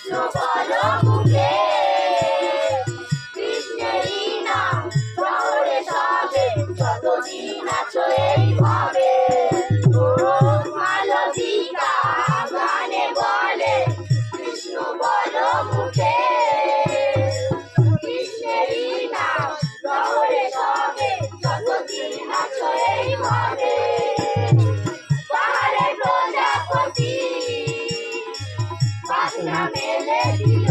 বলো মুখে কৃষ্ণেরই নাম শহরে সবে যতদিন আছো এইভাবে ও মালবিকা গানে বলে কৃষ্ণ বলো মুখে কৃষ্ণেরই নাম শহরে সবে যতদিন আছো এইভাবে পাহাড়ে প্রজাপতি বাসনা মেলে দিল